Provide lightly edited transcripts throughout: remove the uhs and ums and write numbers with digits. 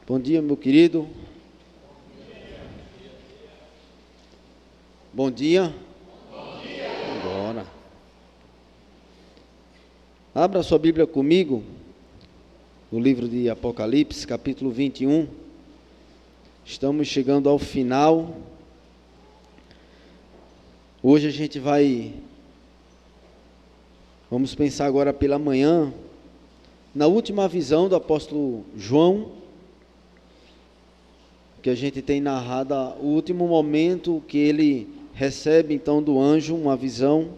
Bom dia, meu querido. Bom dia. Bom dia. Agora. Abra sua Bíblia comigo, no livro de Apocalipse, capítulo 21. Estamos chegando ao final. Hoje a gente vamos pensar agora pela manhã, na última visão do apóstolo João, que a gente tem narrado, o último momento que ele recebe então do anjo uma visão,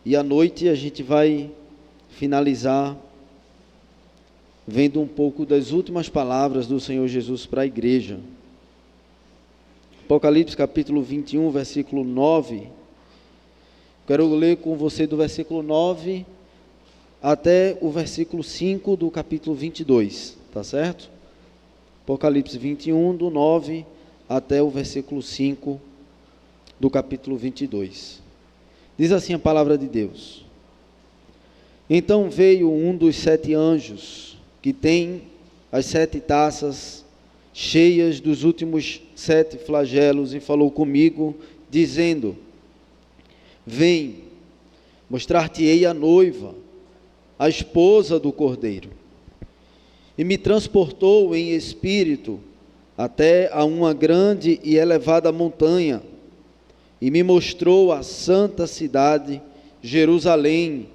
e à noite a gente vai finalizar vendo um pouco das últimas palavras do Senhor Jesus para a igreja. Apocalipse capítulo 21, versículo 9, quero ler com você do versículo 9 até o versículo 5 do capítulo 22, tá certo? Apocalipse 21, do 9 até o versículo 5 do capítulo 22. Diz assim a palavra de Deus: Então veio um dos 7 anjos, que tem as 7 taças cheias dos últimos 7 flagelos, e falou comigo, dizendo: Vem, mostrar-te-ei a noiva, a esposa do Cordeiro. E me transportou em espírito até a uma grande e elevada montanha, e me mostrou a santa cidade, Jerusalém,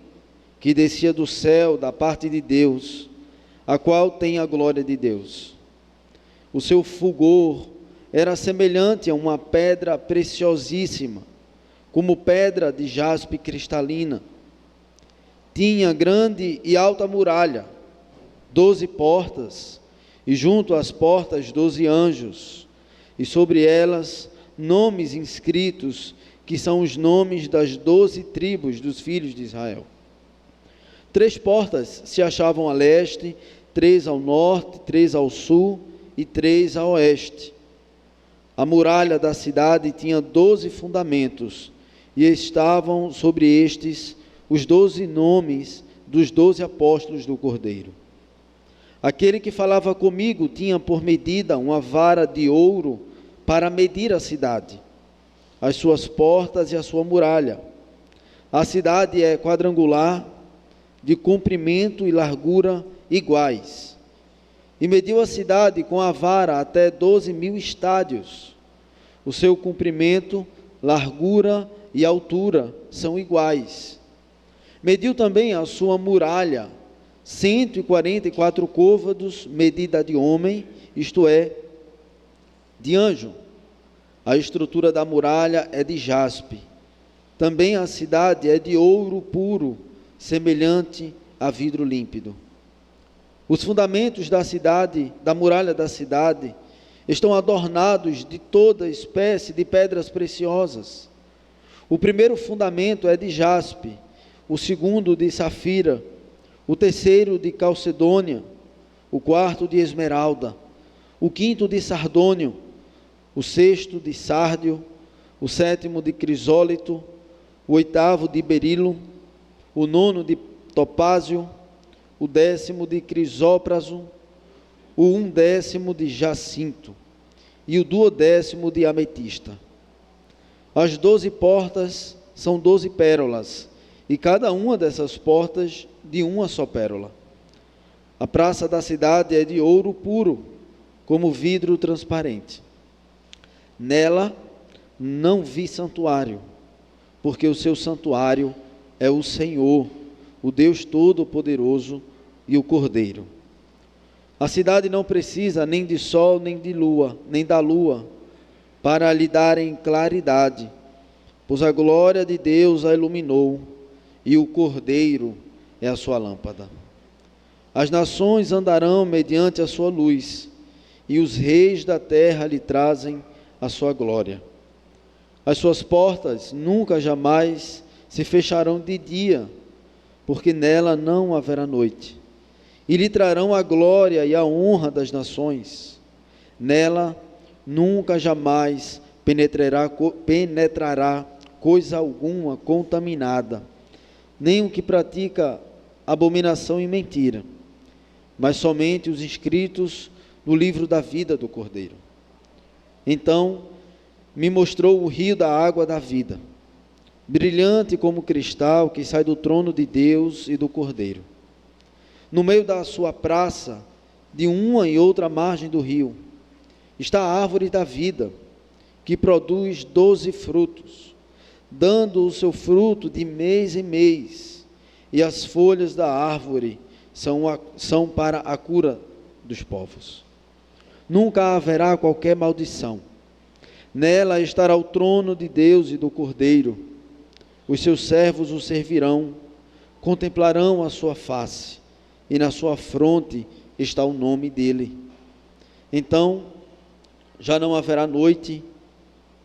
que descia do céu da parte de Deus, a qual tem a glória de Deus. O seu fulgor era semelhante a uma pedra preciosíssima, como pedra de jaspe cristalina. Tinha grande e alta muralha, 12 portas, e junto às portas 12 anjos, e sobre elas nomes inscritos, que são os nomes das 12 tribos dos filhos de Israel. 3 portas se achavam a leste, 3 ao norte, 3 ao sul e 3 a oeste. A muralha da cidade tinha 12 fundamentos, e estavam sobre estes os 12 nomes dos 12 apóstolos do Cordeiro. Aquele que falava comigo tinha por medida uma vara de ouro para medir a cidade, as suas portas e a sua muralha. A cidade é quadrangular, de comprimento e largura iguais. E mediu a cidade com a vara até 12.000 estádios. O seu comprimento, largura e altura são iguais. Mediu também a sua muralha, 144 côvados, medida de homem, isto é, de anjo. A estrutura da muralha é de jaspe. Também a cidade é de ouro puro, semelhante a vidro límpido. Os fundamentos da cidade, da muralha da cidade, estão adornados de toda espécie de pedras preciosas. O primeiro fundamento é de jaspe, o segundo de safira, o terceiro de calcedônia, o quarto de esmeralda, o quinto de sardônio, o sexto de sárdio, o sétimo de crisólito, o oitavo de berilo, o nono de topázio, o 10º de crisópraso, o 11º de jacinto e o 12º de ametista. As 12 portas são 12 pérolas, e cada uma dessas portas de uma só pérola. A praça da cidade é de ouro puro, como vidro transparente. Nela não vi santuário, porque o seu santuário é o Senhor, o Deus Todo-Poderoso e o Cordeiro. A cidade não precisa nem de sol, nem de lua, nem da lua, para lhe darem claridade, pois a glória de Deus a iluminou, e o Cordeiro é a sua lâmpada. As nações andarão mediante a sua luz, e os reis da terra lhe trazem a sua glória. As suas portas nunca jamais se fecharão de dia, porque nela não haverá noite. E lhe trarão a glória e a honra das nações. Nela nunca jamais penetrará coisa alguma contaminada, nem o que pratica abominação e mentira. mas somente os inscritos no livro da vida do Cordeiro. Então me mostrou o rio da água da vida, brilhante como cristal, que sai do trono de Deus e do Cordeiro. No meio da sua praça, de uma e outra margem do rio, está a árvore da vida, que produz 12 frutos, dando o seu fruto de mês em mês, e as folhas da árvore são para a cura dos povos. Nunca haverá qualquer maldição. Nela estará o trono de Deus e do Cordeiro. Os seus servos o servirão, contemplarão a sua face, e na sua fronte está o nome dele. Então já não haverá noite,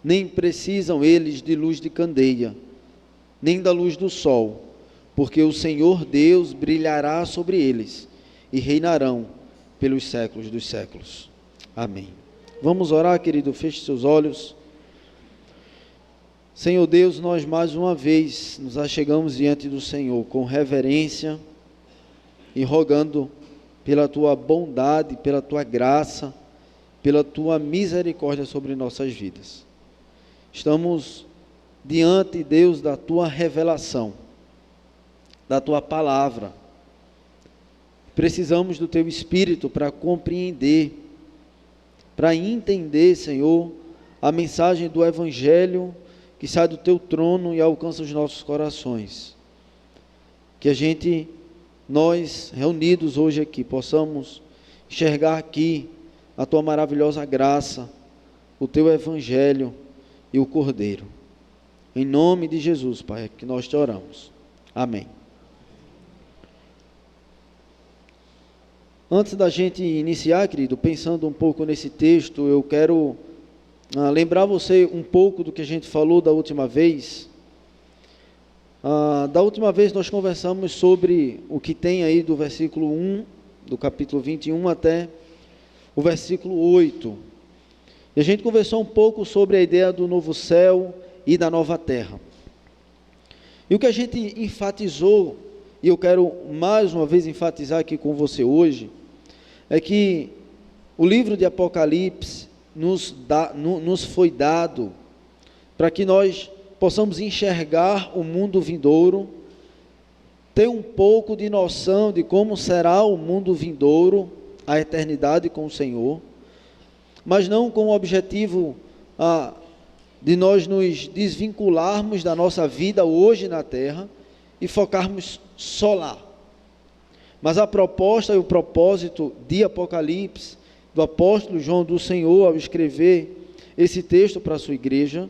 nem precisam eles de luz de candeia, nem da luz do sol, porque o Senhor Deus brilhará sobre eles, e reinarão pelos séculos dos séculos. Amém. Vamos orar, querido, feche seus olhos. Senhor Deus, nós mais uma vez nos achegamos diante do Senhor com reverência e rogando pela Tua bondade, pela Tua graça, pela Tua misericórdia sobre nossas vidas. Estamos diante, Deus, da Tua revelação, da Tua palavra. Precisamos do Teu Espírito para compreender, para entender, Senhor, a mensagem do Evangelho que sai do Teu trono e alcança os nossos corações. Que nós reunidos hoje aqui, possamos enxergar aqui a Tua maravilhosa graça, o Teu Evangelho e o Cordeiro. Em nome de Jesus, Pai, é que nós te oramos. Amém. Antes da gente iniciar, querido, pensando um pouco nesse texto, eu quero lembrar você um pouco do que a gente falou da última vez. Da última vez nós conversamos sobre o que tem aí do versículo 1, do capítulo 21 até o versículo 8. E a gente conversou um pouco sobre a ideia do novo céu e da nova terra. E o que a gente enfatizou, e eu quero mais uma vez enfatizar aqui com você hoje, é que o livro de Apocalipse nos foi dado para que nós possamos enxergar o mundo vindouro, ter um pouco de noção de como será o mundo vindouro, a eternidade com o Senhor, mas não com o objetivo de nós nos desvincularmos da nossa vida hoje na terra e focarmos só lá. Mas a proposta e o propósito de Apocalipse, do apóstolo João, do Senhor, ao escrever esse texto para a sua igreja,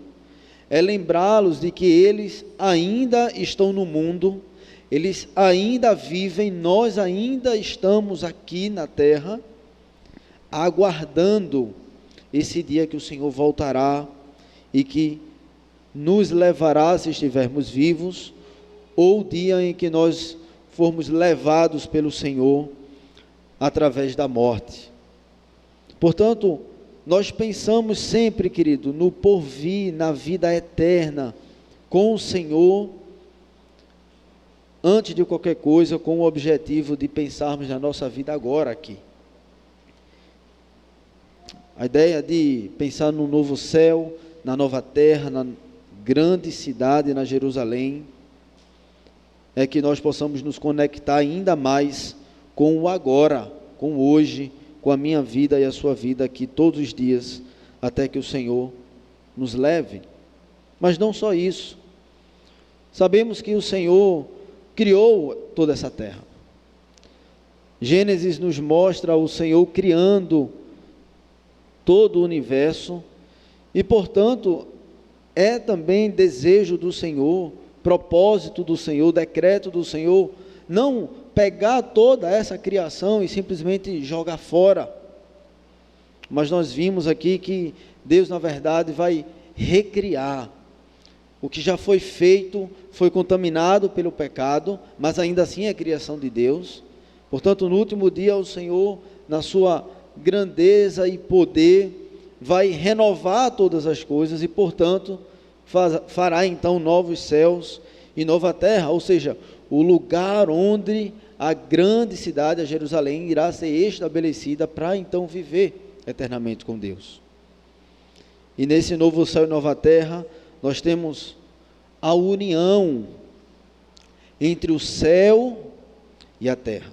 é lembrá-los de que eles ainda estão no mundo, eles ainda vivem, nós ainda estamos aqui na terra, aguardando esse dia que o Senhor voltará e que nos levará, se estivermos vivos, ou o dia em que nós formos levados pelo Senhor através da morte. Portanto, nós pensamos sempre, querido, no porvir, na vida eterna com o Senhor, antes de qualquer coisa, com o objetivo de pensarmos na nossa vida agora aqui. A ideia de pensar no novo céu, na nova terra, na grande cidade, na Jerusalém, é que nós possamos nos conectar ainda mais com o agora, com o hoje, com a minha vida e a sua vida aqui todos os dias, até que o Senhor nos leve. Mas não só isso, sabemos que o Senhor criou toda essa terra. Gênesis nos mostra o Senhor criando todo o universo, e portanto é também desejo do Senhor, propósito do Senhor, decreto do Senhor, não pegar toda essa criação e simplesmente jogar fora, mas nós vimos aqui que Deus na verdade vai recriar. O que já foi feito foi contaminado pelo pecado, mas ainda assim é criação de Deus. Portanto, no último dia o Senhor, na sua grandeza e poder, vai renovar todas as coisas e, portanto, fará então novos céus e nova terra, ou seja, o lugar onde a grande cidade, a Jerusalém, irá ser estabelecida para então viver eternamente com Deus. E nesse novo céu e nova terra, nós temos a união entre o céu e a terra.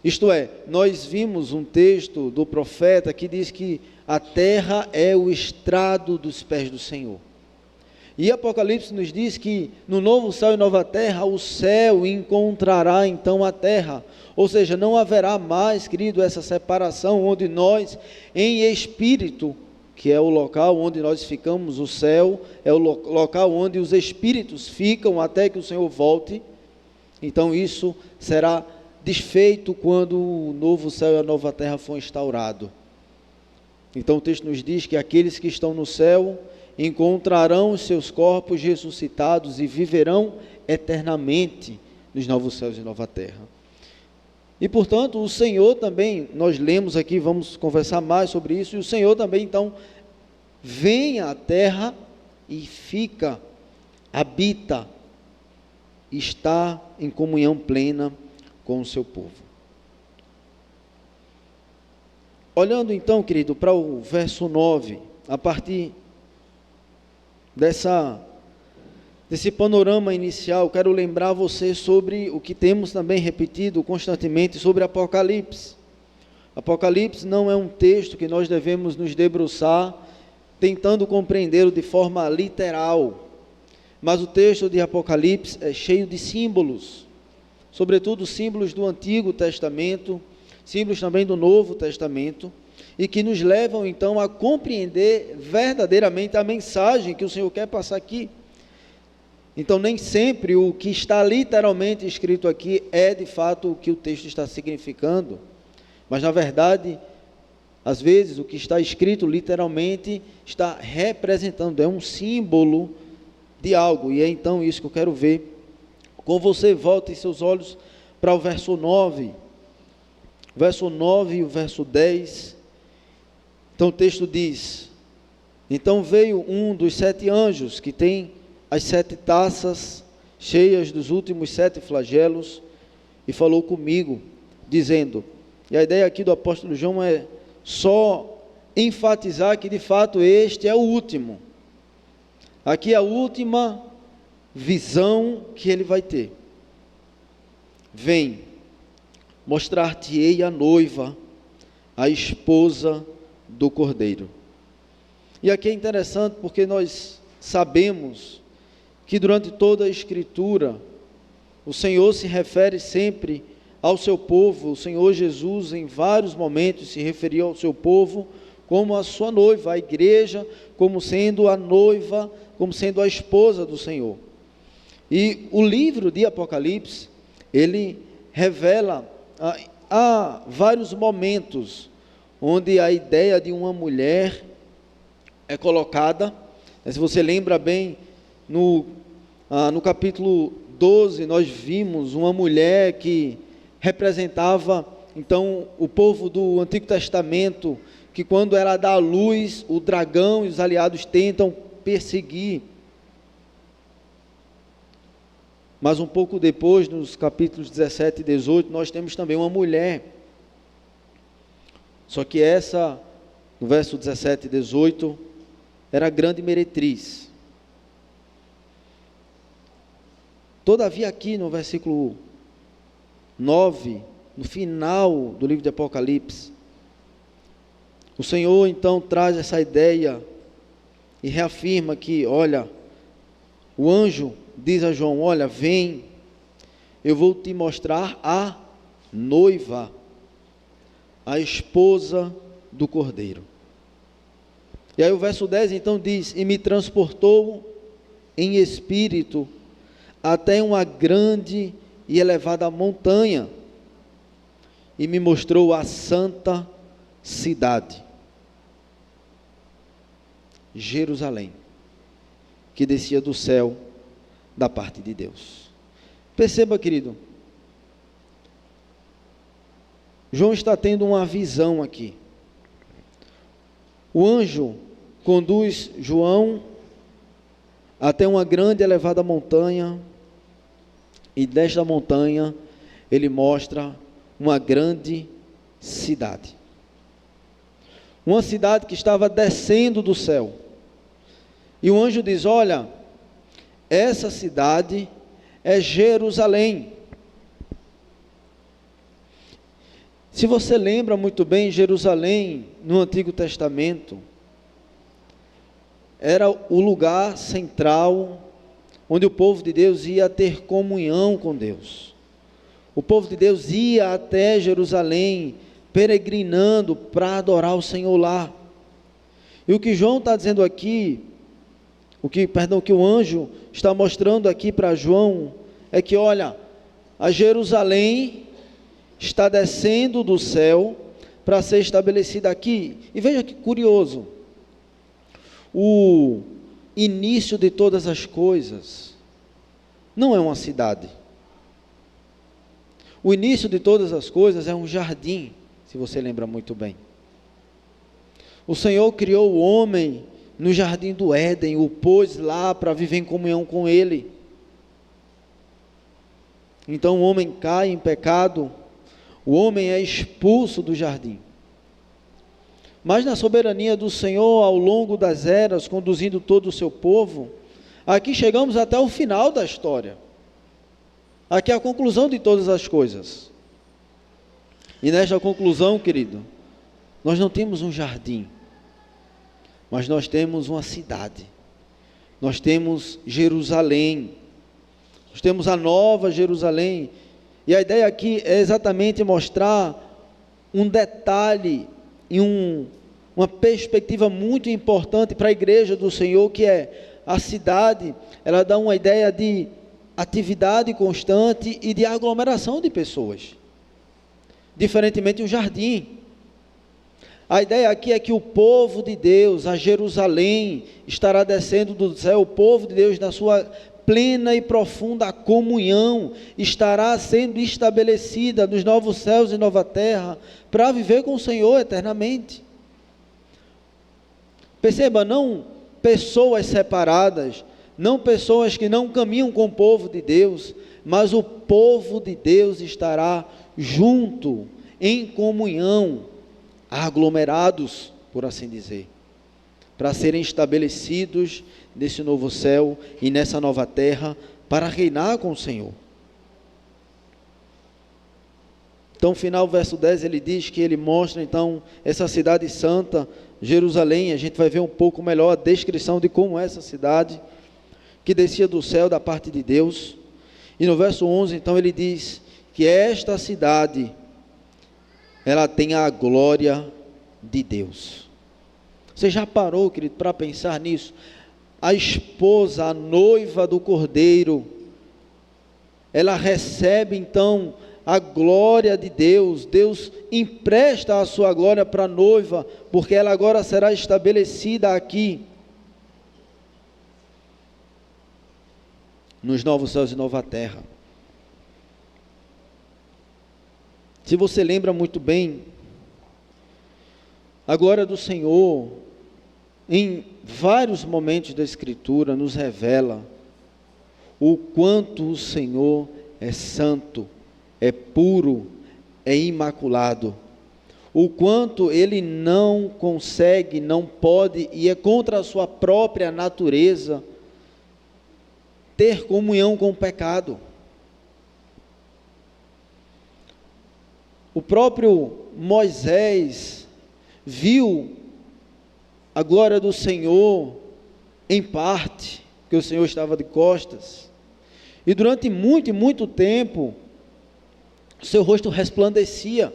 Isto é, nós vimos um texto do profeta que diz que a terra é o estrado dos pés do Senhor. E Apocalipse nos diz que no novo céu e nova terra, o céu encontrará então a terra. Ou seja, não haverá mais, querido, essa separação onde nós, em espírito, que é o local onde nós ficamos, o céu é o local onde os espíritos ficam até que o Senhor volte. Então isso será desfeito quando o novo céu e a nova terra for instaurado. Então o texto nos diz que aqueles que estão no céu encontrarão os seus corpos ressuscitados e viverão eternamente nos novos céus e nova terra. E portanto o Senhor também, nós lemos aqui, vamos conversar mais sobre isso, e o Senhor também então vem à terra e fica, habita, está em comunhão plena com o seu povo. Olhando então, querido, para o verso 9, a partir desse panorama inicial, quero lembrar você sobre o que temos também repetido constantemente sobre Apocalipse. Apocalipse não é um texto que nós devemos nos debruçar tentando compreendê-lo de forma literal, mas o texto de Apocalipse é cheio de símbolos, sobretudo símbolos do Antigo Testamento, símbolos também do Novo Testamento, e que nos levam então a compreender verdadeiramente a mensagem que o Senhor quer passar aqui. Então nem sempre o que está literalmente escrito aqui é de fato o que o texto está significando, mas na verdade, às vezes o que está escrito literalmente está representando, é um símbolo de algo, e é então isso que eu quero ver com você. Volte seus olhos para o verso 9, verso 9 e o verso 10, então o texto diz: então veio um dos 7 anjos, que tem as 7 taças cheias dos últimos 7 flagelos, e falou comigo, dizendo, e a ideia aqui do apóstolo João é só enfatizar que de fato este é o último, aqui é a última visão que ele vai ter. Vem, mostrar-te-ei a noiva, a esposa do Cordeiro. E aqui é interessante porque nós sabemos que durante toda a Escritura, o Senhor se refere sempre ao seu povo. O Senhor Jesus em vários momentos se referiu ao seu povo como a sua noiva, a igreja como sendo a noiva, como sendo a esposa do Senhor. E o livro de Apocalipse, ele revela há vários momentos onde a ideia de uma mulher é colocada. Se você lembra bem, no capítulo 12, nós vimos uma mulher que representava, então, o povo do Antigo Testamento, que quando ela dá à luz, o dragão e os aliados tentam perseguir. Mas um pouco depois, nos capítulos 17 e 18, nós temos também uma mulher. Só que essa, no verso 17 e 18, era a grande meretriz. Todavia aqui no versículo 9, no final do livro de Apocalipse, o Senhor então traz essa ideia e reafirma que, olha, o anjo diz a João, olha, vem, eu vou te mostrar a noiva, a esposa do Cordeiro. E aí o verso 10 então diz, e me transportou em espírito até uma grande e elevada montanha, e me mostrou a santa cidade, Jerusalém, que descia do céu da parte de Deus. Perceba, querido, João está tendo uma visão aqui. O anjo conduz João até uma grande e elevada montanha, e desta montanha ele mostra uma grande cidade. Uma cidade que estava descendo do céu. E o anjo diz: olha, essa cidade é Jerusalém. Se você lembra muito bem, Jerusalém, no Antigo Testamento, era o lugar central onde o povo de Deus ia ter comunhão com Deus. O povo de Deus ia até Jerusalém, peregrinando para adorar o Senhor lá. E o que João está dizendo aqui, o que o anjo está mostrando aqui para João, é que olha, a Jerusalém está descendo do céu para ser estabelecida aqui. E veja que curioso, o início de todas as coisas não é uma cidade. O início de todas as coisas é um jardim, se você lembra muito bem. O Senhor criou o homem no jardim do Éden, o pôs lá para viver em comunhão com Ele. Então o homem cai em pecado, o homem é expulso do jardim. Mas na soberania do Senhor, ao longo das eras, conduzindo todo o seu povo, aqui chegamos até o final da história. Aqui é a conclusão de todas as coisas. E nesta conclusão, querido, nós não temos um jardim, mas nós temos uma cidade. Nós temos Jerusalém. Nós temos a nova Jerusalém. E a ideia aqui é exatamente mostrar um detalhe e uma perspectiva muito importante para a igreja do Senhor, que é a cidade. Ela dá uma ideia de atividade constante e de aglomeração de pessoas, diferentemente de um jardim. A ideia aqui é que o povo de Deus, a Jerusalém, estará descendo do céu. O povo de Deus, na sua plena e profunda comunhão, estará sendo estabelecida nos novos céus e nova terra, para viver com o Senhor eternamente. Perceba, não pessoas separadas, não pessoas que não caminham com o povo de Deus, mas o povo de Deus estará junto, em comunhão, aglomerados, por assim dizer, para serem estabelecidos nesse novo céu e nessa nova terra, para reinar com o Senhor. Então, no final, verso 10, ele diz que ele mostra, então, essa cidade santa, Jerusalém. A gente vai ver um pouco melhor a descrição de como é essa cidade, que descia do céu da parte de Deus. E no verso 11, então, ele diz que esta cidade, ela tem a glória de Deus. Você já parou, querido, para pensar nisso? A esposa, a noiva do Cordeiro, ela recebe então a glória de Deus. Deus empresta a sua glória para a noiva, porque ela agora será estabelecida aqui, nos novos céus e nova terra. Se você lembra muito bem, a glória do Senhor, em vários momentos da Escritura, nos revela o quanto o Senhor é santo, é puro, é imaculado, o quanto Ele não consegue, não pode, e é contra a sua própria natureza, ter comunhão com o pecado. O próprio Moisés viu a glória do Senhor em parte, porque o Senhor estava de costas, e durante muito e muito tempo, seu rosto resplandecia.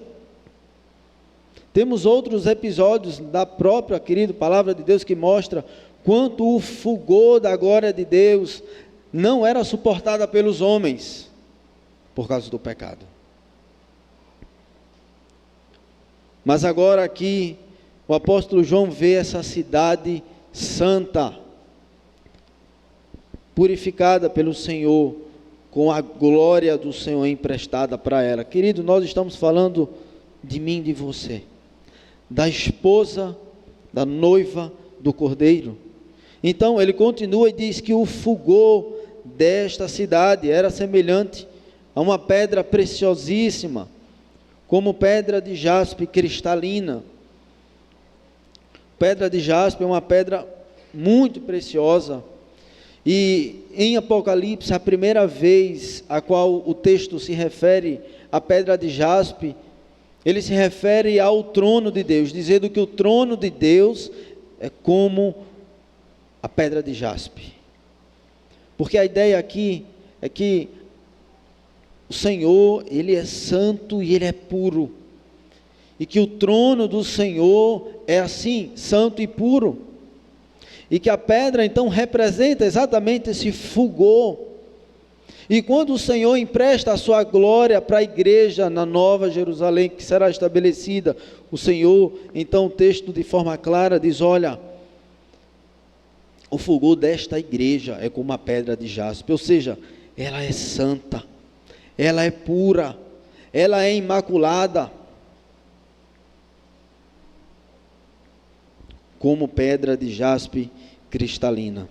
Temos outros episódios da própria, querida palavra de Deus, que mostra quanto o fulgor da glória de Deus não era suportada pelos homens, por causa do pecado. Mas agora aqui, o apóstolo João vê essa cidade santa, purificada pelo Senhor, com a glória do Senhor emprestada para ela. Querido, nós estamos falando de mim e de você, da esposa, da noiva do Cordeiro. Então ele continua e diz que o fulgor desta cidade era semelhante a uma pedra preciosíssima, como pedra de jaspe cristalina. Pedra de jaspe é uma pedra muito preciosa, e em Apocalipse, a primeira vez a qual o texto se refere à pedra de jaspe, ele se refere ao trono de Deus, dizendo que o trono de Deus é como a pedra de jaspe. Porque a ideia aqui é que o Senhor, Ele é santo e Ele é puro, e que o trono do Senhor é assim, santo e puro, e que a pedra então representa exatamente esse fulgor. E quando o Senhor empresta a sua glória para a igreja na Nova Jerusalém, que será estabelecida, o Senhor, então o texto de forma clara diz: olha, o fulgor desta igreja é como a pedra de jaspe, ou seja, ela é santa, ela é pura, ela é imaculada, como pedra de jaspe cristalina.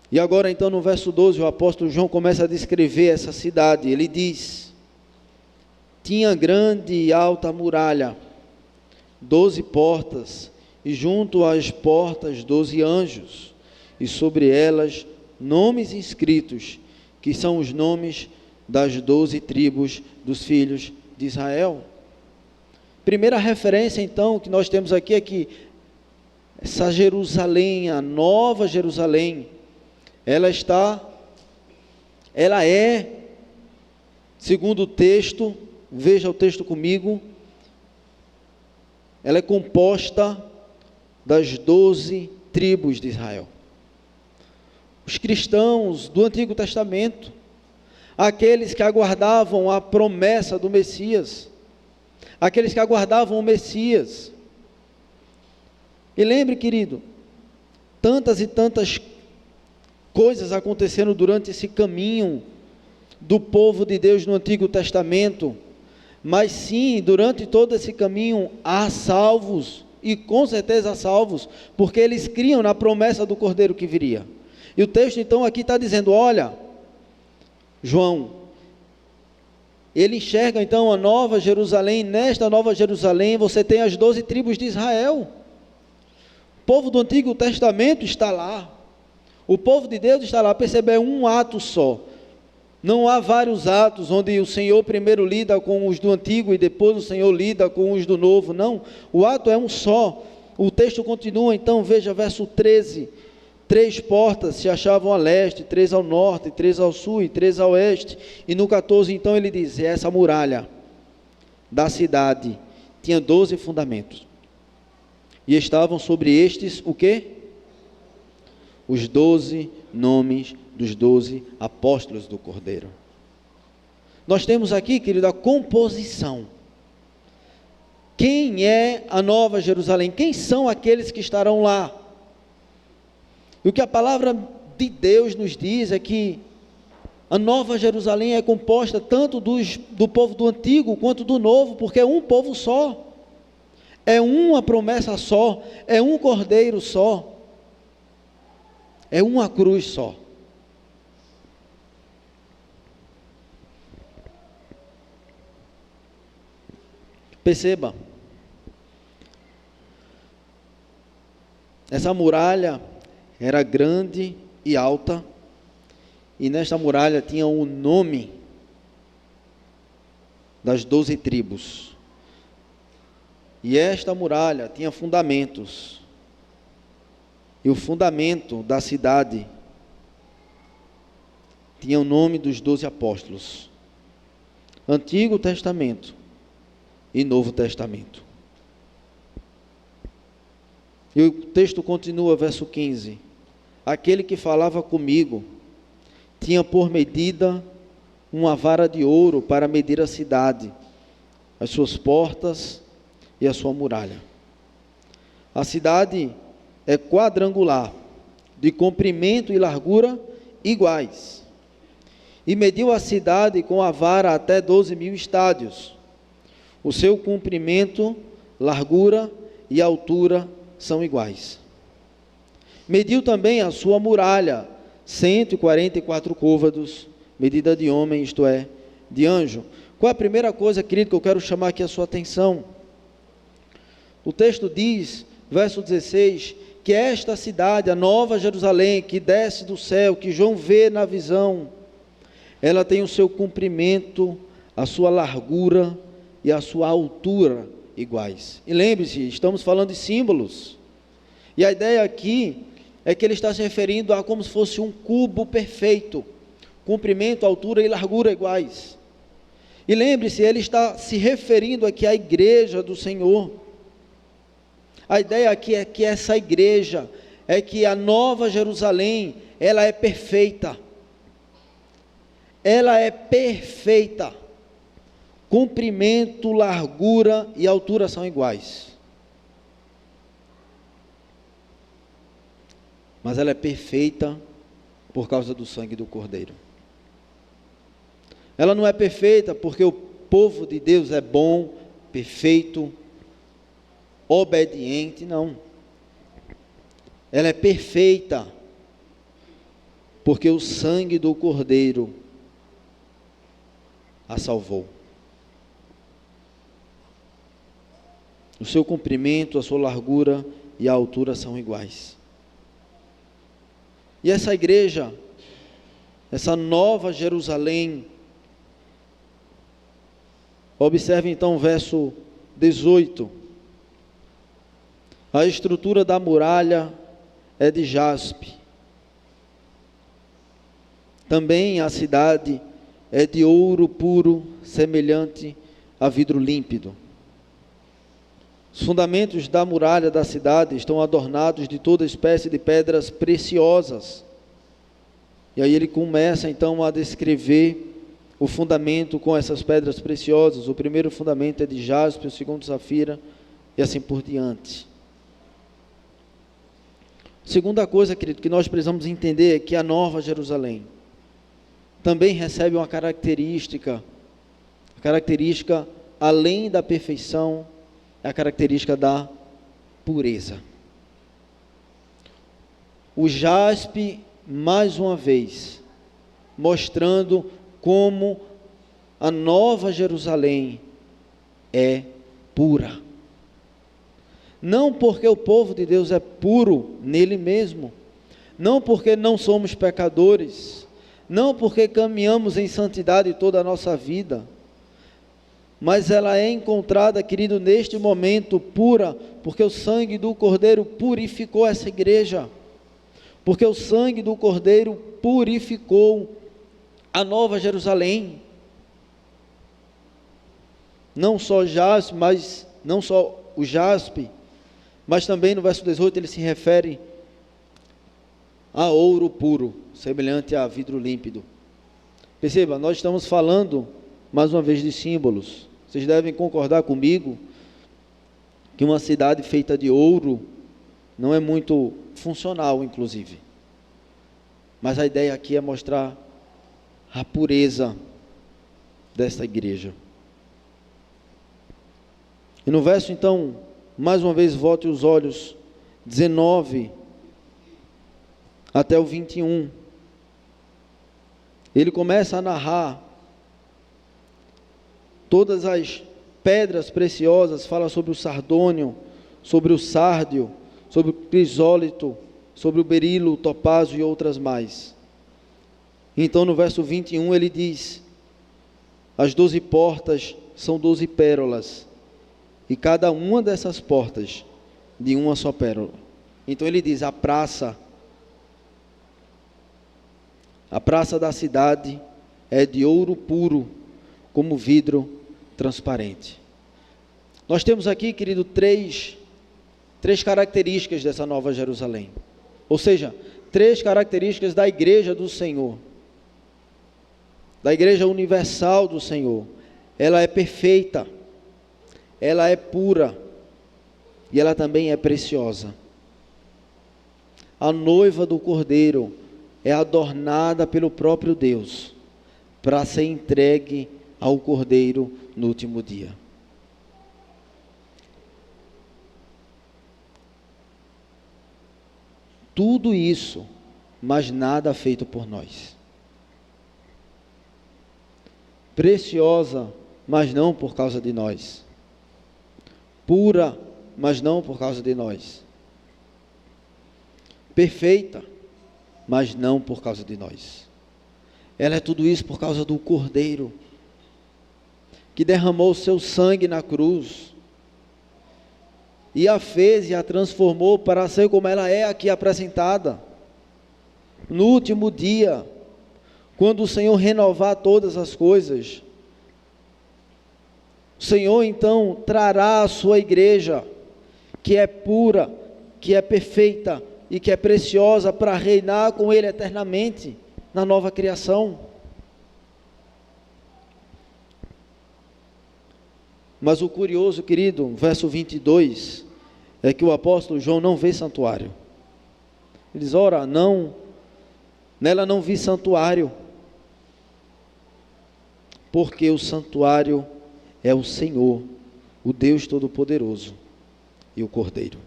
E agora então no verso 12, o apóstolo João começa a descrever essa cidade. Ele diz: tinha grande e alta muralha, 12 portas, e junto às portas 12 anjos, e sobre elas nomes inscritos, que são os nomes das 12 tribos dos filhos de Israel. Primeira referência então que nós temos aqui é que essa Jerusalém, a Nova Jerusalém, ela é, segundo o texto, veja o texto comigo, ela é composta das 12 tribos de Israel. Os cristãos do Antigo Testamento, aqueles que aguardavam a promessa do Messias, aqueles que aguardavam o Messias. E lembre, querido, tantas e tantas coisas aconteceram durante esse caminho do povo de Deus no Antigo Testamento, mas sim, durante todo esse caminho há salvos, e com certeza há salvos, porque eles criam na promessa do Cordeiro que viria. E o texto então aqui está dizendo: olha, João, ele enxerga então a Nova Jerusalém. Nesta Nova Jerusalém você tem as 12 tribos de Israel. O povo do Antigo Testamento está lá, o povo de Deus está lá. Percebe, é um ato só, não há vários atos onde o Senhor primeiro lida com os do Antigo e depois o Senhor lida com os do Novo. Não, o ato é um só. O texto continua então, veja verso 13: 3 portas se achavam a leste, 3 ao norte, 3 ao sul e 3 ao oeste. E no 14 então ele diz: essa muralha da cidade tinha 12 fundamentos, e estavam sobre estes o quê? Os 12 nomes dos 12 apóstolos do Cordeiro. Nós temos aqui, querido, a composição. Quem é a Nova Jerusalém? Quem são aqueles que estarão lá? E o que a palavra de Deus nos diz é que a Nova Jerusalém é composta tanto do povo do Antigo quanto do Novo, porque é um povo só, é uma promessa só, é um Cordeiro só, é uma cruz só. Perceba, essa muralha era grande e alta, e nesta muralha tinha o nome das 12 tribos, e esta muralha tinha fundamentos, e o fundamento da cidade tinha o nome dos 12 apóstolos, Antigo Testamento e Novo Testamento. E o texto continua, verso 15: aquele que falava comigo tinha por medida uma vara de ouro para medir a cidade, as suas portas e a sua muralha. A cidade é quadrangular, de comprimento e largura iguais, e mediu a cidade com a vara até 12.000 estádios. O seu comprimento, largura e altura são iguais. Mediu também a sua muralha, 144 côvados, medida de homem, isto é, de anjo. Qual é a primeira coisa, querido, que eu quero chamar aqui a sua atenção? O texto diz, verso 16, que esta cidade, a Nova Jerusalém, que desce do céu, que João vê na visão, ela tem o seu comprimento, a sua largura e a sua altura iguais. E lembre-se, estamos falando de símbolos. E a ideia aqui é que ele está se referindo a como se fosse um cubo perfeito, comprimento, altura e largura iguais. E lembre-se, ele está se referindo aqui à igreja do Senhor. A ideia aqui é que essa igreja, é que a Nova Jerusalém, ela é perfeita. Ela é perfeita. Comprimento, largura e altura são iguais. Mas ela é perfeita por causa do sangue do Cordeiro. Ela não é perfeita porque o povo de Deus é bom, perfeito, obediente, não. Ela é perfeita porque o sangue do Cordeiro a salvou. O seu comprimento, a sua largura e a altura são iguais. E essa igreja, essa Nova Jerusalém, observe então o verso 18. A estrutura da muralha é de jaspe. Também a cidade é de ouro puro, semelhante a vidro límpido. Os fundamentos da muralha da cidade estão adornados de toda espécie de pedras preciosas. E aí ele começa então a descrever o fundamento com essas pedras preciosas. O primeiro fundamento é de jaspe, o segundo safira e assim por diante. Segunda coisa, querido, que nós precisamos entender é que a Nova Jerusalém também recebe uma característica, além da perfeição, é a característica da pureza. O jaspe, mais uma vez, mostrando como a Nova Jerusalém é pura. Não porque o povo de Deus é puro nele mesmo, não porque não somos pecadores, não porque caminhamos em santidade toda a nossa vida, mas ela é encontrada, querido, neste momento pura, porque o sangue do Cordeiro purificou essa igreja, porque o sangue do Cordeiro purificou a Nova Jerusalém. Não só jaspe, mas não só o jaspe, mas também no verso 18 ele se refere a ouro puro, semelhante a vidro límpido. Perceba, nós estamos falando mais uma vez de símbolos. Vocês devem concordar comigo que uma cidade feita de ouro não é muito funcional, inclusive. Mas a ideia aqui é mostrar a pureza desta igreja. E no verso então, mais uma vez, volte os olhos, 19 até o 21. Ele começa a narrar todas as pedras preciosas, fala sobre o sardônio, sobre o sárdio, sobre o crisólito, sobre o berilo, o topázio e outras mais. Então no verso 21 ele diz: as 12 portas são 12 pérolas, e cada uma dessas portas de uma só pérola. Então ele diz: a praça da cidade é de ouro puro, como vidro transparente. Nós temos aqui, querido, três características dessa Nova Jerusalém, ou seja, 3 características da igreja do Senhor, da igreja universal do Senhor. Ela é perfeita, ela é pura e ela também é preciosa. A noiva do Cordeiro é adornada pelo próprio Deus para ser entregue ao Cordeiro no último dia. Tudo isso, mas nada feito por nós. preciosa, mas não por causa de nós, pura, mas não por causa de nós, perfeita, mas não por causa de nós. Ela é tudo isso por causa do Cordeiro, que derramou o seu sangue na cruz, e a fez e a transformou para ser como ela é aqui apresentada. No último dia, quando o Senhor renovar todas as coisas, o Senhor então trará a sua igreja, que é pura, que é perfeita e que é preciosa, para reinar com Ele eternamente na nova criação. Mas o curioso, querido, verso 22, é que o apóstolo João não vê santuário. Ele diz, ora, não, nela não vi santuário, porque o santuário é o Senhor, o Deus Todo-Poderoso e o Cordeiro.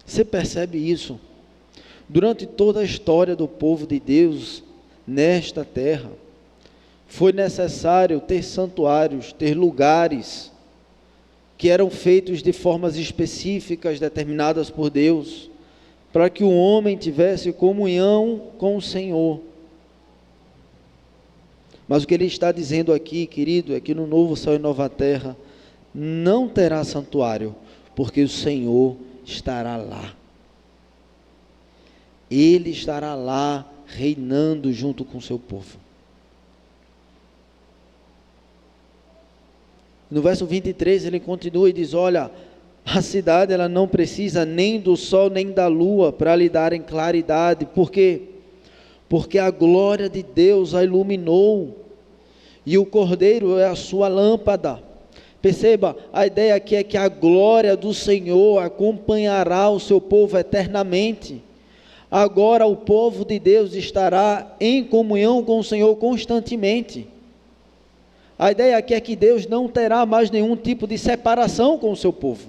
Você percebe isso? Durante toda a história do povo de Deus nesta terra, foi necessário ter santuários, ter lugares que eram feitos de formas específicas, determinadas por Deus, para que o homem tivesse comunhão com o Senhor. Mas o que ele está dizendo aqui, querido, é que no novo céu e nova terra não terá santuário, porque o Senhor estará lá. Ele estará lá reinando junto com o seu povo. No verso 23 ele continua e diz, olha, a cidade ela não precisa nem do sol nem da lua para lhe darem claridade. Por quê? Porque a glória de Deus a iluminou, e o Cordeiro é a sua lâmpada. Perceba, a ideia aqui é que a glória do Senhor acompanhará o seu povo eternamente. Agora o povo de Deus estará em comunhão com o Senhor constantemente. A ideia aqui é que Deus não terá mais nenhum tipo de separação com o seu povo.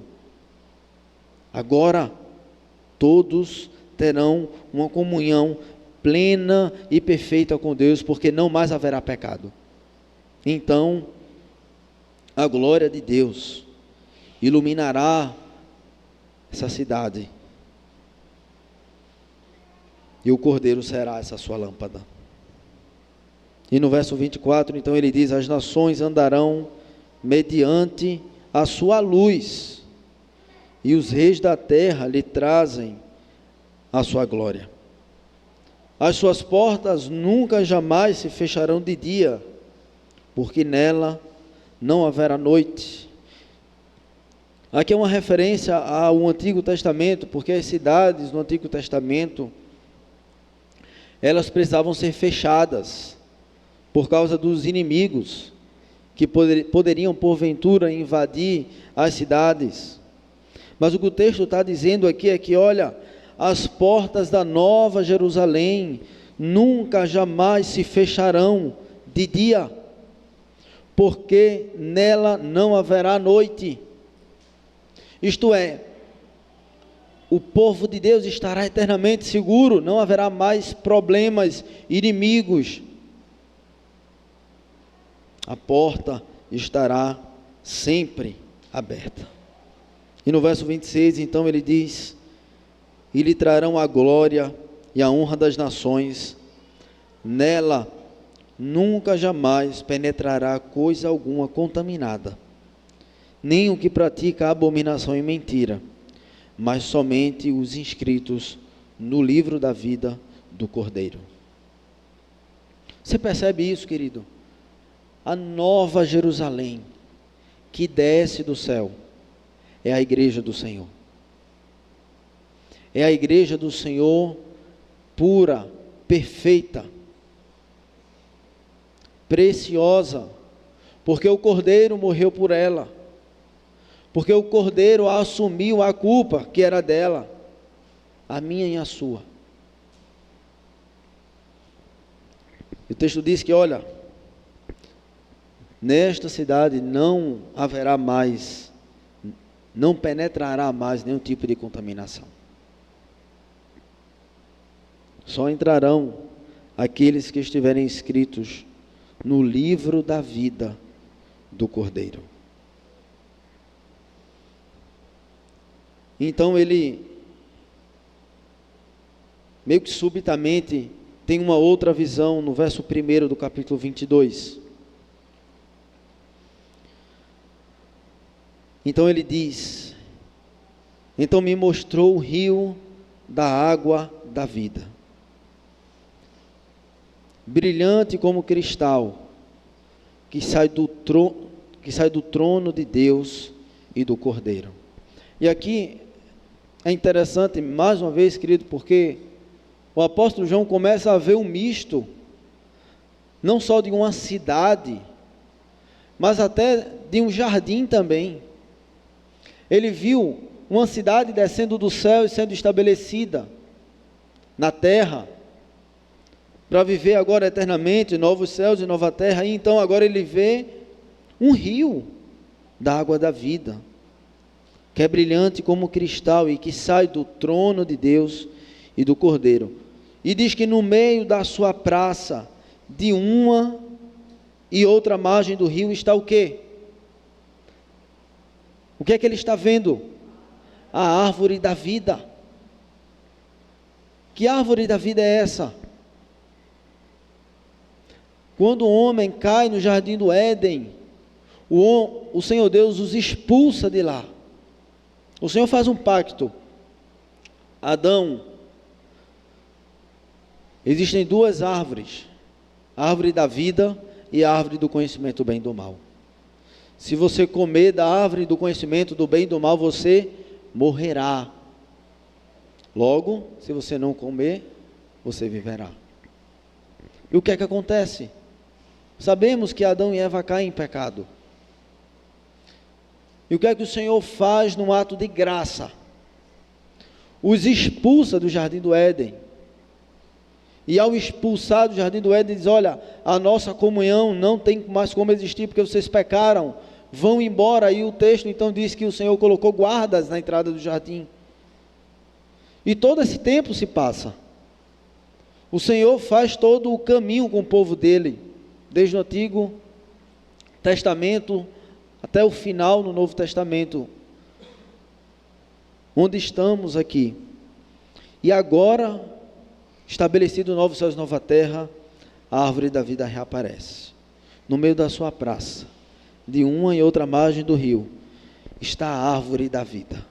Agora, todos terão uma comunhão plena e perfeita com Deus, porque não mais haverá pecado. Então, a glória de Deus iluminará essa cidade, e o Cordeiro será essa sua lâmpada. E no verso 24, então ele diz, as nações andarão mediante a sua luz, e os reis da terra lhe trazem a sua glória. As suas portas nunca jamais se fecharão de dia, porque nela não haverá noite. Aqui é uma referência ao Antigo Testamento, porque as cidades no Antigo Testamento, elas precisavam ser fechadas, por causa dos inimigos, que poderiam porventura invadir as cidades. Mas o que o texto está dizendo aqui é que, olha, as portas da Nova Jerusalém nunca jamais se fecharão de dia, porque nela não haverá noite. Isto é, o povo de Deus estará eternamente seguro, não haverá mais problemas, inimigos. A porta estará sempre aberta. E no verso 26, então ele diz, e lhe trarão a glória e a honra das nações, nela nunca jamais penetrará coisa alguma contaminada, nem o que pratica abominação e mentira, mas somente os inscritos no livro da vida do Cordeiro. Você percebe isso, querido? A nova Jerusalém, que desce do céu, é a igreja do Senhor. É a igreja do Senhor pura, perfeita, preciosa, porque o Cordeiro morreu por ela, porque o Cordeiro assumiu a culpa que era dela, a minha e a sua. O texto diz que, olha, nesta cidade não haverá mais, não penetrará mais nenhum tipo de contaminação. Só entrarão aqueles que estiverem inscritos no livro da vida do Cordeiro. Então ele, meio que subitamente, tem uma outra visão no verso 1 do capítulo 22. Então ele diz: então me mostrou o rio da água da vida, brilhante como cristal, que sai do trono de Deus e do Cordeiro. E aqui é interessante, mais uma vez, querido, porque o apóstolo João começa a ver um misto, não só de uma cidade, mas até de um jardim também. Ele viu uma cidade descendo do céu e sendo estabelecida na terra, para viver agora eternamente, novos céus e nova terra. E então agora ele vê um rio da água da vida, que é brilhante como cristal e que sai do trono de Deus e do Cordeiro. E diz que no meio da sua praça, de uma e outra margem do rio, está o quê? O que é que ele está vendo? A árvore da vida. Que árvore da vida é essa? Quando o homem cai no jardim do Éden, o Senhor Deus os expulsa de lá. O Senhor faz um pacto. Adão, existem duas árvores, a árvore da vida e a árvore do conhecimento do bem e do mal. Se você comer da árvore do conhecimento do bem e do mal, você morrerá. Logo, se você não comer, você viverá. E o que é que acontece? Sabemos que Adão e Eva caem em pecado. E o que é que o Senhor faz num ato de graça? Os expulsa do jardim do Éden. E ao expulsar do jardim do Éden, diz: olha, a nossa comunhão não tem mais como existir, porque vocês pecaram, vão embora. E o texto então diz que o Senhor colocou guardas na entrada do jardim. E todo esse tempo se passa. O Senhor faz todo o caminho com o povo dele, desde o Antigo Testamento até o final no Novo Testamento, onde estamos aqui. E agora, estabelecido novos céus e nova terra, a árvore da vida reaparece. No meio da sua praça, de uma e outra margem do rio, está a árvore da vida.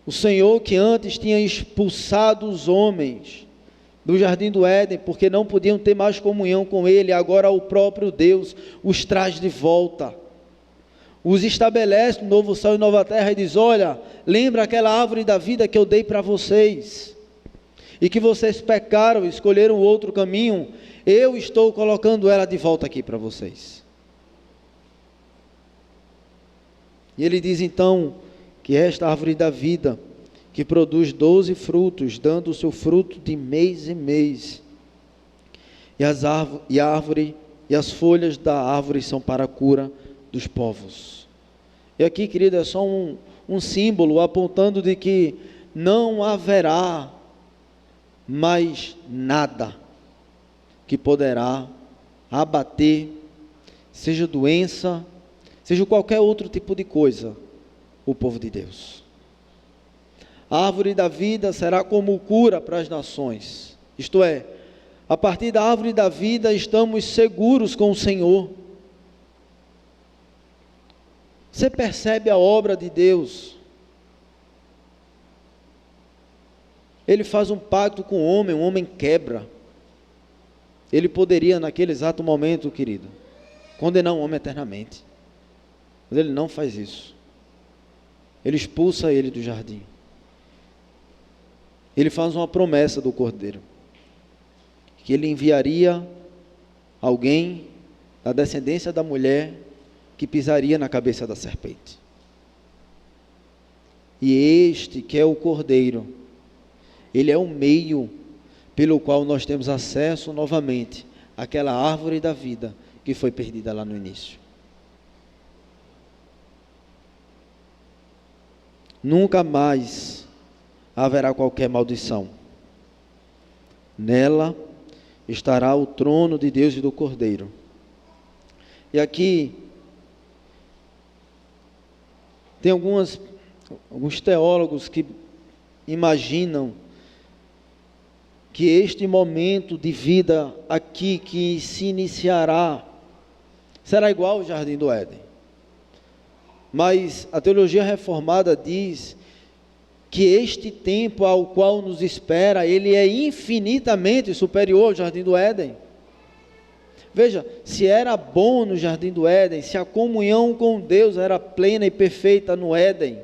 O Senhor, que antes tinha expulsado os homens do jardim do Éden, porque não podiam ter mais comunhão com Ele, agora o próprio Deus os traz de volta, os estabelece no novo céu e nova terra, e diz: olha, lembra aquela árvore da vida que eu dei para vocês, e que vocês pecaram e escolheram outro caminho, eu estou colocando ela de volta aqui para vocês. E ele diz então que esta árvore da vida, que produz 12 frutos, dando o seu fruto de mês em mês, e a árvore e as folhas da árvore são para a cura dos povos. E aqui, querido, é só um símbolo apontando de que não haverá mais nada que poderá abater, seja doença, seja qualquer outro tipo de coisa, o povo de Deus. A árvore da vida será como cura para as nações, isto é, a partir da árvore da vida estamos seguros com o Senhor. Você percebe a obra de Deus? Ele faz um pacto com o homem quebra. Ele poderia naquele exato momento, querido, condenar o homem eternamente, mas ele não faz isso. Ele expulsa ele do jardim. Ele faz uma promessa do Cordeiro, que ele enviaria alguém da descendência da mulher que pisaria na cabeça da serpente. E este que é o Cordeiro, ele é o meio pelo qual nós temos acesso novamente àquela árvore da vida que foi perdida lá no início. Nunca mais haverá qualquer maldição. Nela estará o trono de Deus e do Cordeiro. E aqui tem alguns teólogos que imaginam que este momento de vida aqui que se iniciará será igual ao Jardim do Éden. Mas a teologia reformada diz que este tempo ao qual nos espera, ele é infinitamente superior ao Jardim do Éden. Veja, se era bom no Jardim do Éden, se a comunhão com Deus era plena e perfeita no Éden,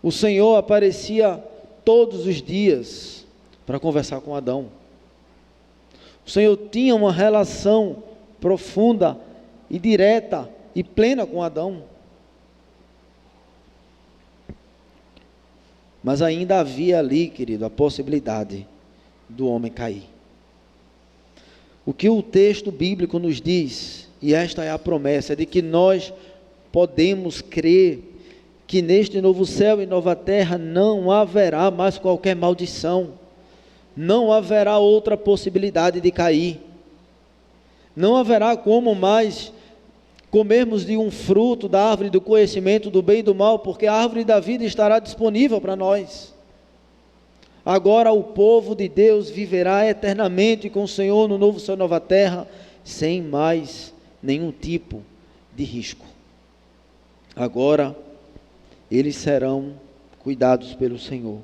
o Senhor aparecia todos os dias para conversar com Adão. O Senhor tinha uma relação profunda e direta e plena com Adão. Mas ainda havia ali, querido, a possibilidade do homem cair. O que o texto bíblico nos diz, e esta é a promessa, é de que nós podemos crer que neste novo céu e nova terra não haverá mais qualquer maldição, não haverá outra possibilidade de cair, não haverá como mais comermos de um fruto da árvore do conhecimento do bem e do mal, porque a árvore da vida estará disponível para nós. Agora o povo de Deus viverá eternamente com o Senhor no novo céu e nova terra, sem mais nenhum tipo de risco. Agora eles serão cuidados pelo Senhor.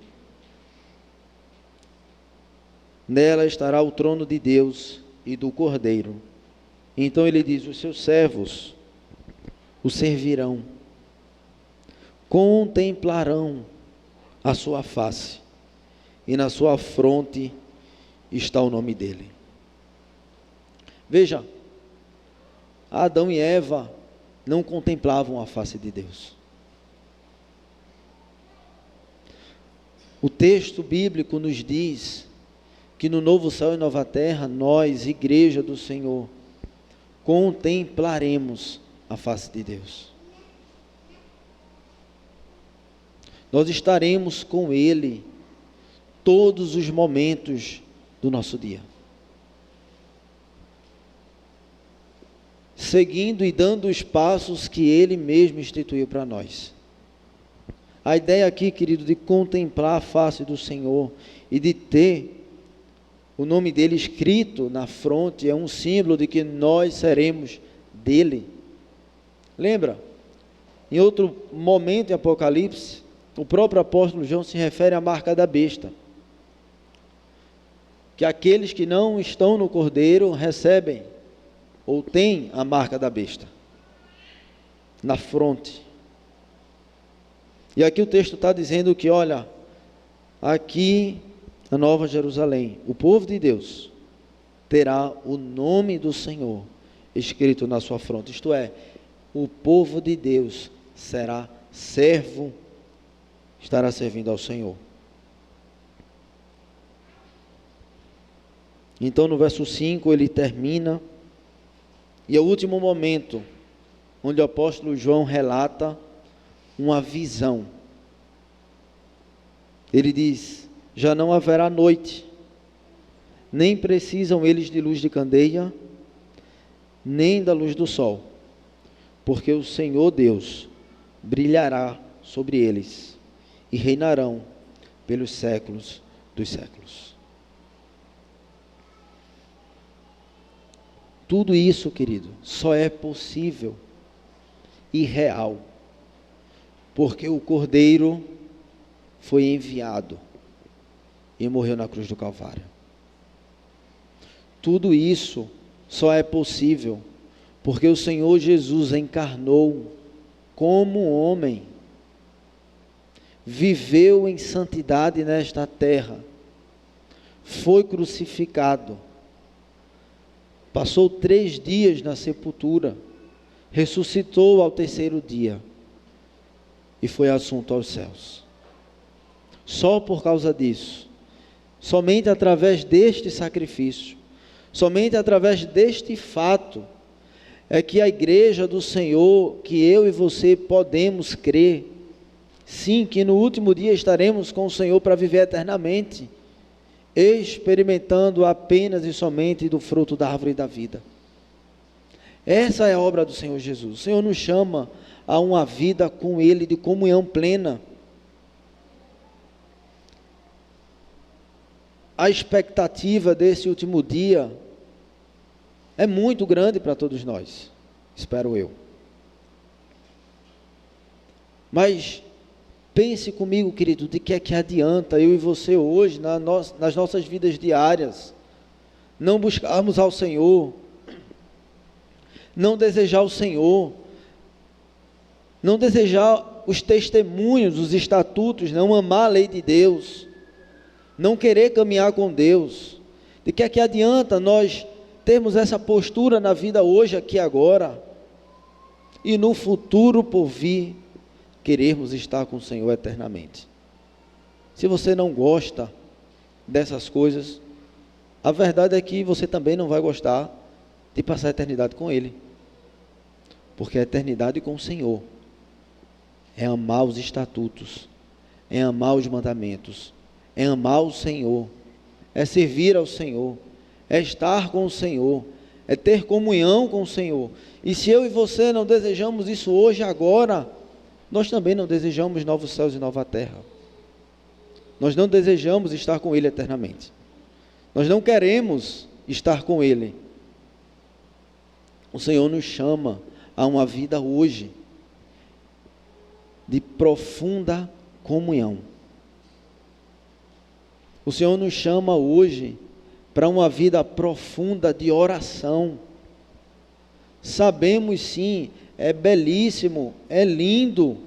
Nela estará o trono de Deus e do Cordeiro. Então ele diz: os seus servos o servirão, contemplarão a sua face, e na sua fronte está o nome dele. Veja, Adão e Eva não contemplavam a face de Deus. O texto bíblico nos diz que no novo céu e nova terra, nós, igreja do Senhor, contemplaremos a face de Deus. Nós estaremos com Ele todos os momentos do nosso dia, seguindo e dando os passos que Ele mesmo instituiu para nós. A ideia aqui, querido, de contemplar a face do Senhor e de ter o nome dele escrito na fronte é um símbolo de que nós seremos dele. Lembra? Em outro momento em Apocalipse, o próprio apóstolo João se refere à marca da besta, que aqueles que não estão no Cordeiro recebem ou têm a marca da besta na fronte. E aqui o texto está dizendo que, olha, aqui na Nova Jerusalém, o povo de Deus terá o nome do Senhor escrito na sua fronte, isto é, o povo de Deus será servo, estará servindo ao Senhor. Então no verso 5 ele termina, e é o último momento onde o apóstolo João relata uma visão. Ele diz: já não haverá noite, nem precisam eles de luz de candeia, nem da luz do sol, porque o Senhor Deus brilhará sobre eles, e reinarão pelos séculos dos séculos. Tudo isso, querido, só é possível e real porque o Cordeiro foi enviado e morreu na cruz do Calvário. Tudo isso só é possível porque o Senhor Jesus encarnou como homem, viveu em santidade nesta terra, foi crucificado, passou 3 dias na sepultura, ressuscitou ao 3º dia e foi assunto aos céus. Só por causa disso, somente através deste sacrifício, somente através deste fato, é que a igreja do Senhor, que eu e você podemos crer, sim, que no último dia estaremos com o Senhor para viver eternamente, experimentando apenas e somente do fruto da árvore da vida. Essa é a obra do Senhor Jesus. O Senhor nos chama a uma vida com Ele de comunhão plena. A expectativa desse último dia é muito grande para todos nós, espero eu. Mas pense comigo, querido, de que é que adianta eu e você hoje, nas nossas vidas diárias, não buscarmos ao Senhor, não desejar o Senhor, não desejar os testemunhos, os estatutos, não amar a lei de Deus, não querer caminhar com Deus. De que é que adianta nós termos essa postura na vida hoje, aqui agora, e no futuro por vir, querermos estar com o Senhor eternamente? Se você não gosta dessas coisas, a verdade é que você também não vai gostar de passar a eternidade com Ele, porque a eternidade com o Senhor é amar os estatutos, é amar os mandamentos, é amar o Senhor, é servir ao Senhor, é estar com o Senhor, é ter comunhão com o Senhor. E se eu e você não desejamos isso hoje, agora, nós também não desejamos novos céus e nova terra. Nós não desejamos estar com Ele eternamente. Nós não queremos estar com Ele. O Senhor nos chama a uma vida hoje de profunda comunhão. O Senhor nos chama hoje para uma vida profunda de oração. Sabemos sim, é belíssimo, é lindo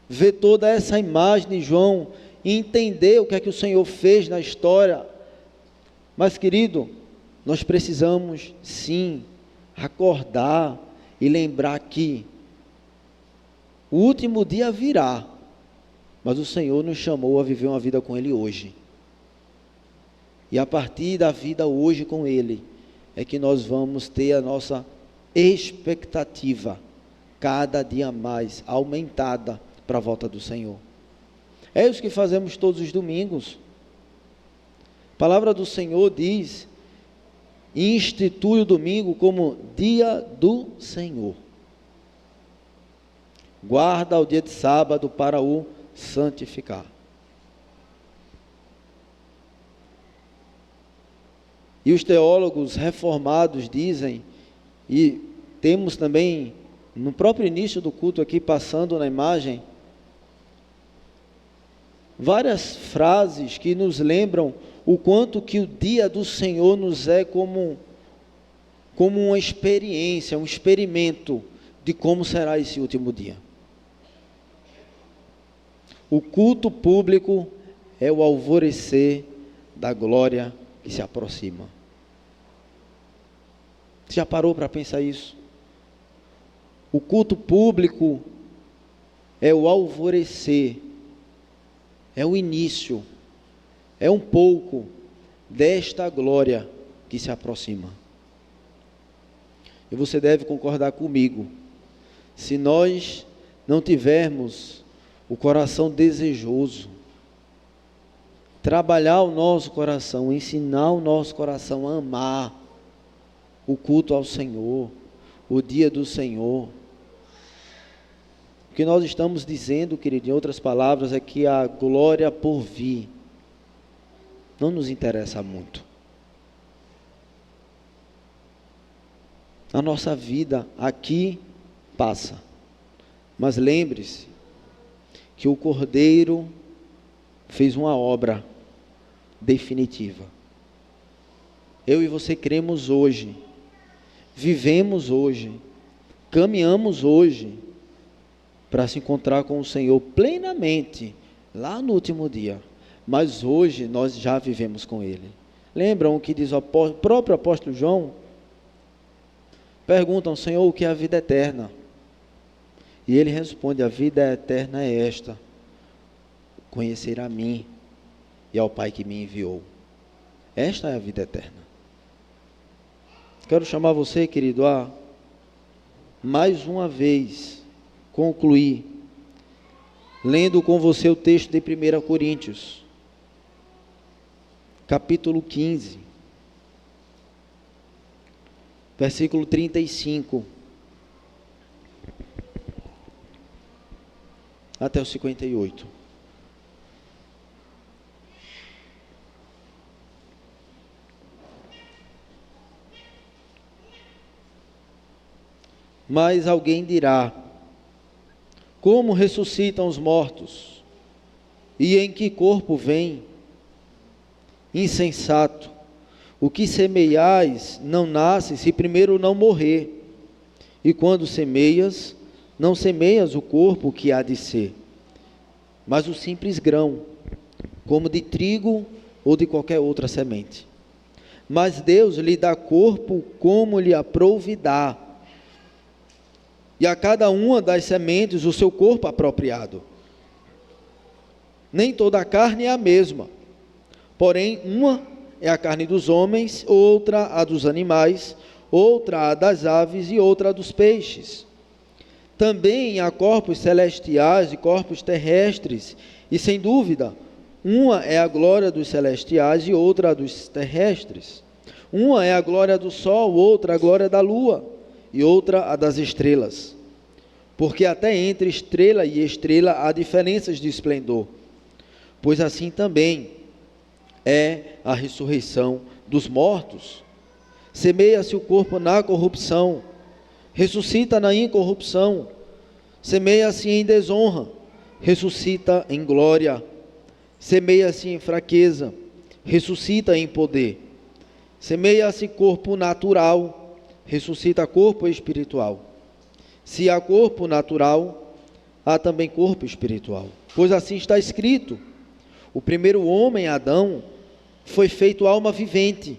ver toda essa imagem de João e entender o que é que o Senhor fez na história. Mas, querido, nós precisamos sim acordar e lembrar que o último dia virá, mas o Senhor nos chamou a viver uma vida com Ele hoje. E a partir da vida hoje com Ele, é que nós vamos ter a nossa expectativa cada dia mais aumentada para a volta do Senhor. É isso que fazemos todos os domingos. A palavra do Senhor diz: institui o domingo como dia do Senhor. Guarda o dia de sábado para o santificar. E os teólogos reformados dizem, e temos também no próprio início do culto aqui, passando na imagem, várias frases que nos lembram o quanto que o dia do Senhor nos é como uma experiência, um experimento de como será esse último dia. O culto público é o alvorecer da glória que se aproxima. Você já parou para pensar isso? O culto público é o alvorecer, é o início, é um pouco desta glória que se aproxima. E você deve concordar comigo, se nós não tivermos o coração desejoso, trabalhar o nosso coração, ensinar o nosso coração a amar o culto ao Senhor, o dia do Senhor. O que nós estamos dizendo, querido, em outras palavras, é que a glória por vir não nos interessa muito. A nossa vida aqui passa, mas lembre-se que o Cordeiro fez uma obra definitiva. Eu e você cremos hoje, vivemos hoje, caminhamos hoje para se encontrar com o Senhor plenamente lá no último dia, mas hoje nós já vivemos com Ele. Lembram o que diz o próprio apóstolo João? Perguntam: Senhor, o que é a vida eterna? E ele responde: a vida eterna é esta, conhecer a mim e ao Pai que me enviou. Esta é a vida eterna. Quero chamar você, querido, a mais uma vez concluir lendo com você o texto de 1 Coríntios, capítulo 15, versículo 35 até o 58. Mas alguém dirá: como ressuscitam os mortos? E em que corpo vêm? Insensato, o que semeiais não nasce se primeiro não morrer. E quando semeias, não semeias o corpo que há de ser, mas o simples grão, como de trigo ou de qualquer outra semente. Mas Deus lhe dá corpo como lhe aprouve dar, e a cada uma das sementes o seu corpo apropriado. Nem toda a carne é a mesma, porém uma é a carne dos homens, outra a dos animais, outra a das aves e outra a dos peixes. Também há corpos celestiais e corpos terrestres, e sem dúvida, uma é a glória dos celestiais e outra a dos terrestres. Uma é a glória do sol, outra a glória da lua, e outra a das estrelas. Porque até entre estrela e estrela há diferenças de esplendor. Pois assim também é a ressurreição dos mortos. Semeia-se o corpo na corrupção, ressuscita na incorrupção. Semeia-se em desonra, ressuscita em glória. Semeia-se em fraqueza, ressuscita em poder. Semeia-se corpo natural, ressuscita corpo espiritual. Se há corpo natural, há também corpo espiritual. Pois assim está escrito: o primeiro homem, Adão, foi feito alma vivente.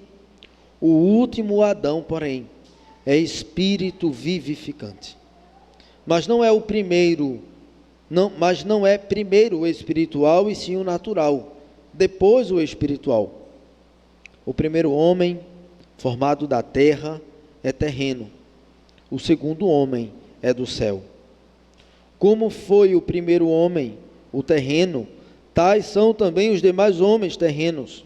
O último Adão, porém, é espírito vivificante. Mas não é primeiro o espiritual, e sim o natural, depois o espiritual. O primeiro homem, formado da terra, é terreno. O segundo homem é do céu. Como foi o primeiro homem, o terreno, tais são também os demais homens terrenos.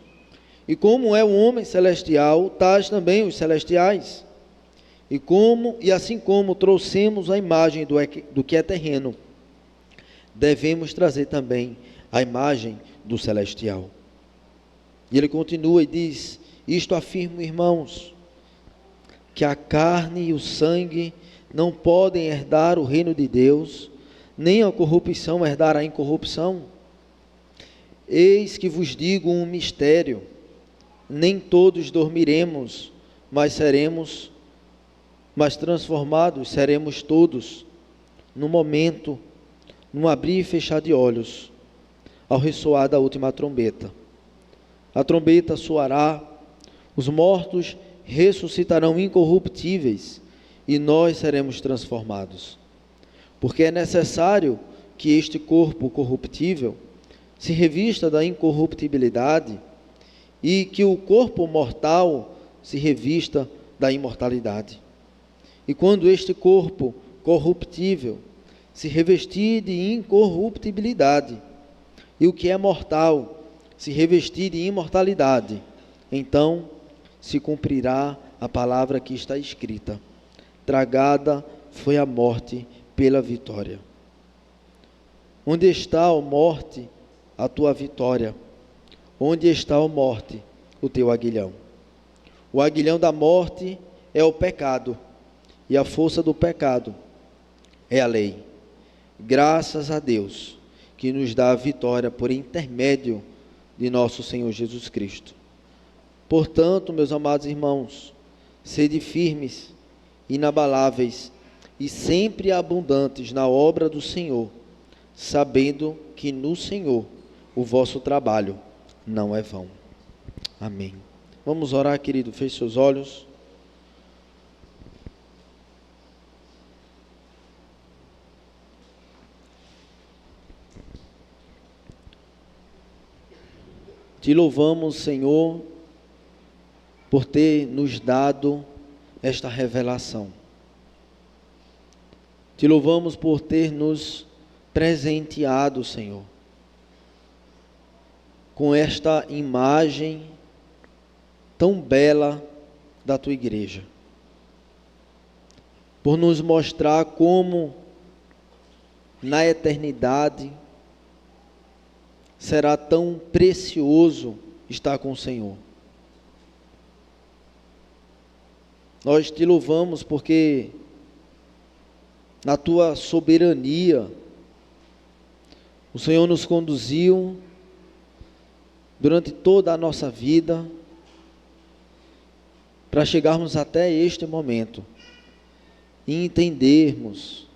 E como é o homem celestial, tais também os celestiais. E assim como trouxemos a imagem do que é terreno, devemos trazer também a imagem do celestial. E ele continua e diz: isto afirmo, irmãos, que a carne e o sangue não podem herdar o reino de Deus, nem a corrupção herdar a incorrupção. Eis que vos digo um mistério: nem todos dormiremos, mas transformados seremos todos, no momento, num abrir e fechar de olhos, ao ressoar da última trombeta. A trombeta soará, os mortos ressuscitarão incorruptíveis, e nós seremos transformados. Porque é necessário que este corpo corruptível se revista da incorruptibilidade, e que o corpo mortal se revista da imortalidade. E quando este corpo corruptível se revestir de incorruptibilidade, e o que é mortal se revestir de imortalidade, então se cumprirá a palavra que está escrita: tragada foi a morte pela vitória. Onde está, ó morte, a tua vitória? Onde está, ó morte, o teu aguilhão? O aguilhão da morte é o pecado, e a força do pecado é a lei. Graças a Deus que nos dá a vitória por intermédio de nosso Senhor Jesus Cristo. Portanto, meus amados irmãos, sede firmes, inabaláveis e sempre abundantes na obra do Senhor, sabendo que no Senhor o vosso trabalho não é vão. Amém. Vamos orar, querido. Feche seus olhos. Te louvamos, Senhor, por ter nos dado esta revelação. Te louvamos por ter nos presenteado, Senhor, com esta imagem tão bela da tua igreja, por nos mostrar como na eternidade será tão precioso estar com o Senhor. Nós te louvamos porque na tua soberania o Senhor nos conduziu durante toda a nossa vida para chegarmos até este momento e entendermos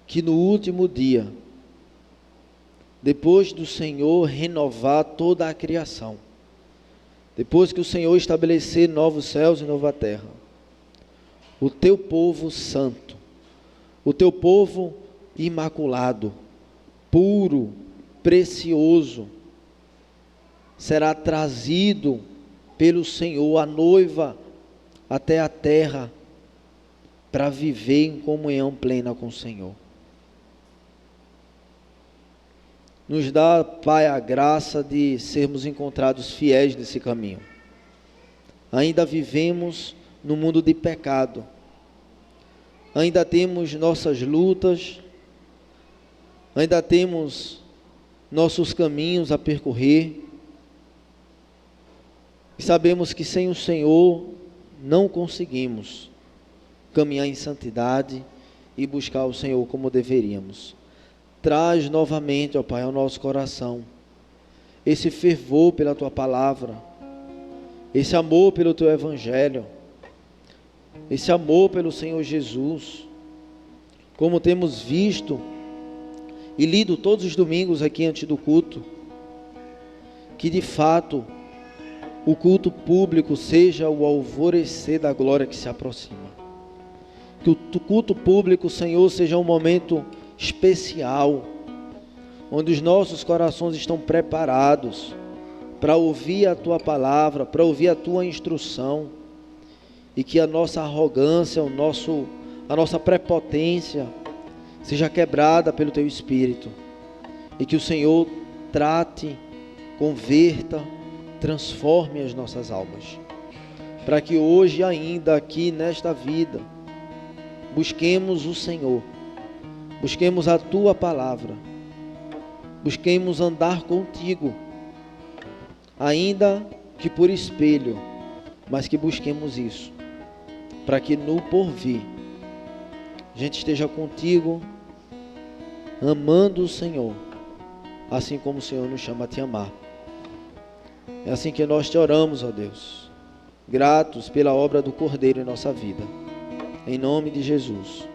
que no último dia, depois do Senhor renovar toda a criação, depois que o Senhor estabelecer novos céus e nova terra, o teu povo santo, o teu povo imaculado, puro, precioso, será trazido pelo Senhor, a noiva, até a terra, para viver em comunhão plena com o Senhor. Nos dá, Pai, a graça de sermos encontrados fiéis nesse caminho. Ainda vivemos no mundo de pecado, ainda temos nossas lutas, ainda temos nossos caminhos a percorrer, e sabemos que sem o Senhor não conseguimos caminhar em santidade e buscar o Senhor como deveríamos. Traz novamente, ó Pai, ao nosso coração esse fervor pela Tua palavra, esse amor pelo Teu Evangelho, esse amor pelo Senhor Jesus, como temos visto e lido todos os domingos aqui antes do culto, que de fato o culto público seja o alvorecer da glória que se aproxima. Que o culto público, Senhor, seja um momento especial, onde os nossos corações estão preparados para ouvir a Tua palavra, para ouvir a Tua instrução, e que a nossa arrogância, a nossa prepotência seja quebrada pelo Teu Espírito, e que o Senhor trate, converta, transforme as nossas almas, para que hoje ainda aqui nesta vida busquemos o Senhor, busquemos a Tua palavra, busquemos andar contigo, ainda que por espelho, mas que busquemos isso, para que no porvir a gente esteja contigo, amando o Senhor, assim como o Senhor nos chama a te amar. É assim que nós te oramos, ó Deus, gratos pela obra do Cordeiro em nossa vida, em nome de Jesus.